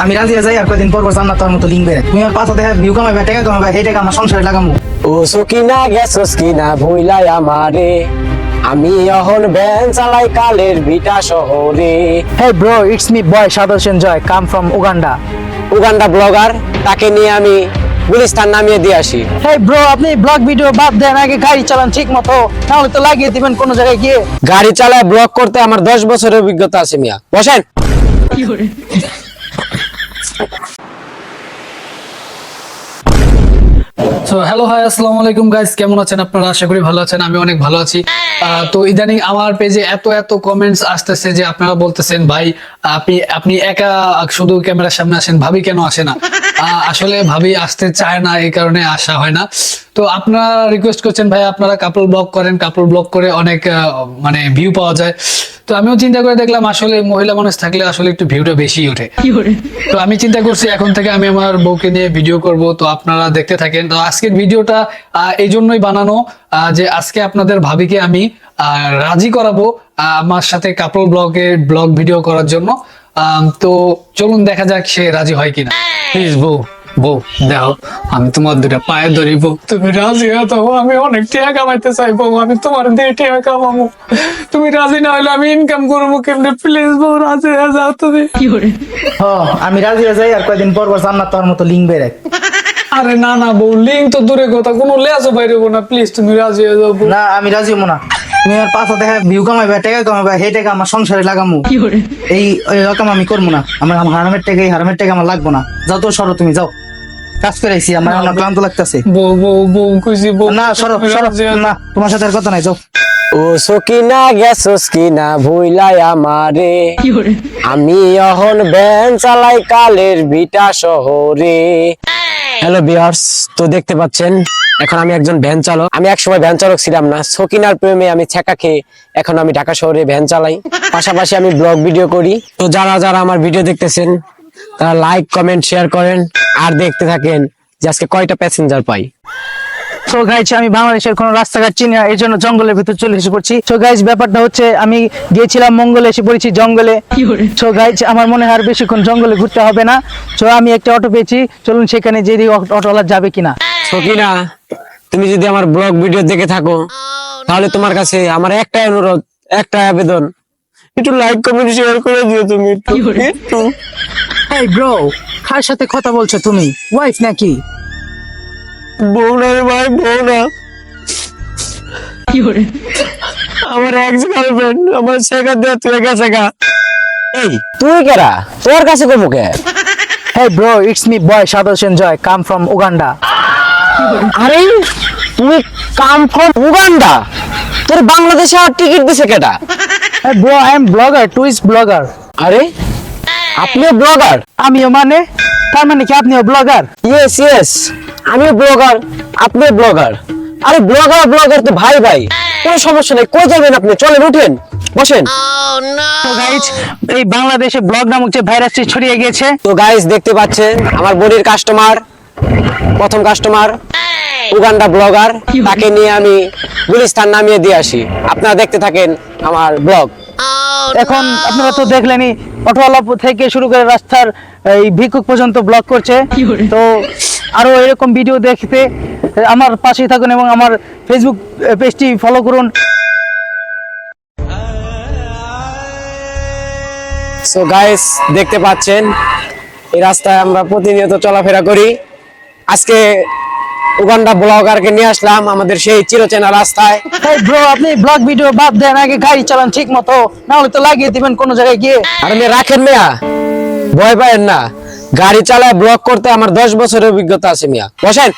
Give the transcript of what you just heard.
আমি রাজি হয়ে যাই আর কদিন পর জান্নাত তোর মতো লিঙ্ক বেড়ে তুমি আর পাঁচ দেখা ভিউ কামাইবা টাকা কামাইবা এই টাকা আমার সংসারে লাগামু। ও সকিনা গেছস কিনা ভুইলাই আমারে, আমি এখন ভ্যান চালাই কালের ভিটা শহরে। Hey bro, it's me boy Shadoshan Joy, come from Uganda. Uganda blogger, তাকে নিয়ে আমি গুলিস্তান নামিয়ে দিয়ে আসি। Hey bro, আপনি ব্লগ ভিডিও বাদ দেন, আগে গাড়ি চালান ঠিক মতো, নাহলে তো লাগিয়ে দিবেন কোনো জায়গায় গিয়ে। গাড়ি চালায় ব্লগ করতে আমার 10 বছরের অভিজ্ঞতা আছে মিয়া। বসেন। সো হ্যালো হাই আসসালামু আলাইকুম গাইস, কেমন আছেন আপনারা? আশা করি ভালো আছেন, আমি অনেক ভালো আছি। তো ইদানিং আমার পেজে এত কমেন্টস আসতেছে যে আপনারা বলতেছেন ভাই আপনি একা শুধু ক্যামেরার সামনে আসেন, ভাবি কেন আসে না? আসলে ভাবি আসতে চায় না, এই কারণে আসা হয় না। তো আপনারা রিকোয়েস্ট করছেন ভাই আপনারা কাপল ব্লগ করেন, কাপল ব্লগ করে অনেক মানে ভিউ পাওয়া যায়। তো আমিও চিন্তা করে দেখলাম আসলে মহিলা মানুষ থাকলে আসলে একটু ভিউটা বেশি ওঠে। তো আমি চিন্তা করছি এখন থেকে আমি আমার বউকে নিয়ে ভিডিও করব, তো আপনারা দেখতে থাকেন। তো আজকের ভিডিওটা এই জন্যই বানানো যে আজকে আপনাদের ভাবিকে আমি রাজি করাবো আমার সাথে কাপল ব্লগ ভিডিও করার জন্য। তো চলুন দেখা যাক সে রাজি হয় কিনা। প্লিজ বউ দেখো, আমি তোমার দুটা পায়ে ধরিব, তুমি রাজি হয়ে যাও। আমি অনেক টাকা কামাইতে চাইবো, আমি তোমার দিয়ে টাকা কামাবো। তুমি রাজি না হলে আমি ইনকাম করবো কেমনে? প্লিজ বউ রাজি হয়ে যাও তুমি। আমি রাজি হয়ে যাই আর কদিন পর জান্নাত তোর মতো লিঙ্ক বেড়ে। আরে না বউ, লিঙ্ক তো দূরে কথা, কোনো লেজও বাইরেবো না। প্লিজ তুমি রাজি হয়ে যাও বউ। না আমি রাজি হবো না, তুমি আর পাঁচ দেখা ভিউ কামাইবা টাকা কামাইবা এই টাকা আমার সংসারে লাগামু। এই রকম আমি করবো না, আমার হারামের টাকা আমার লাগবো না। যাও তো সরো, তুমি যাও, কাজ করাইছি, আমার অনেক ক্লান্ত লাগতেছে। বউ কইছি বউ। না সরো না, তোমার সাথে আর কথা নাই, যাও। ও সকিনা গেছস কিনা ভুইলাই আমারে, আমি এখন ভ্যান চালাই কালের ভিটা শহরে। হ্যালো ভিউয়ার্স, তো দেখতে পাচ্ছেন এখন আমি একজন ভ্যান চালক। আমি একসময় ভ্যান চালক ছিলাম না, সকিনার প্রেমে আমি ছেঁকা খেয়ে এখন আমি ঢাকা শহরে ভ্যান চালাই, পাশাপাশি আমি ব্লগ ভিডিও করি। তো যারা আমার ভিডিও দেখতেছেন তারা লাইক কমেন্ট শেয়ার করেন আর দেখতে থাকেন যে আজকে কয়টা প্যাসেঞ্জার পাই। সো গাইজ, আমি বাংলাদেশের কোনো রাস্তাঘাট চিনি না, এই জন্য জঙ্গলের ভিতর চলে এসে পড়ছি। সো গাইজ, ব্যাপারটা হচ্ছে আমি গিয়েছিলাম মঙ্গলে, এসে পড়েছি জঙ্গলে। সো গাইজ, আমার মনে হয় আর বেশিক্ষণ জঙ্গলে ঘুরতে হবে না। সো আমি একটা অটো পেয়েছি, চলুন সেখানে যে অটোওয়ালা যাবে কিনা। সকিনা, তুমি যদি আমার ব্লগ ভিডিও দেখে থাকো তাহলে তোমার কাছে আমার একটাই অনুরোধ, একটাই আবেদন, একটু লাইক কমেন্ট শেয়ার করে দিও তুমি একটু। হেই ব্রো, কার সাথে কথা বলছো তুমি? ওয়াইফ নাকি? বউ না রে ভাই, বউ না, আমার এক্স গার্লফ্রেন্ড আমার শেখা দেয়া তুই গেছে গা। এই তুই কেরা, তোর কাছে কমু কে? Hey bro, it's me boy Shadoshan Joy, come from Uganda. আরে তুই কাম ফ্রম উগান্ডা, তোর বাংলাদেশে আর টিকিট দিছে কেটা? Hey bro, I am blogger, tourist blogger. আরে আপনিও ব্লগার? আমিও মানে? তার মানে কি আপনিও ব্লগার? ইয়েস, আমিও ব্লগার, আপনিও ব্লগার। আরে ব্লগার তো ভাই কোনো সমস্যা নেই। কই যাবেন আপনি? চলেন, উঠেন, বসেন। তো গাইজ, এই বাংলাদেশে ব্লগ নামক যে ভাইরাসটি ছড়িয়ে গিয়েছে। তো গাইস দেখতে পাচ্ছেন আমার বডির কাস্টমার, প্রথম কাস্টমার উগান্ডা ব্লগার, তাকে নিয়ে আমি গুলিস্তান নামিয়ে দিয়ে আসি। আপনারা দেখতে থাকেন আমার ব্লগ। এখন আপনারা তো দেখলেনই, অটোওয়ালা থেকে শুরু করে রাস্তার এই ভিক্ষুক পর্যন্ত ব্লগ করছে। তো আরো এরকম ভিডিও দেখতে আমার পাশেই থাকুন এবং আমার ফেসবুক পেজটি ফলো করুন। সো গাইস দেখতে পাচ্ছেন এই রাস্তায় আমরা প্রতিনিয়ত চলাফেরা করি। আজকে উগান্ডা ব্লগারকে নিয়ে আসলাম আমাদের সেই চিরচেনা রাস্তায়। এই ব্রো, আপনি ব্লগ ভিডিও বাদ দেন, আগে গাড়ি চালান ঠিক মতো, নাহলে তো লাগিয়ে দিবেন কোনো জায়গায় গিয়ে। আর মেয়ে রাখেন মিয়া, ভয় পায়েন না, গাড়ি চালায় ব্লগ করতে আমার 10 বছরের অভিজ্ঞতা আছে মিয়া। বসেন।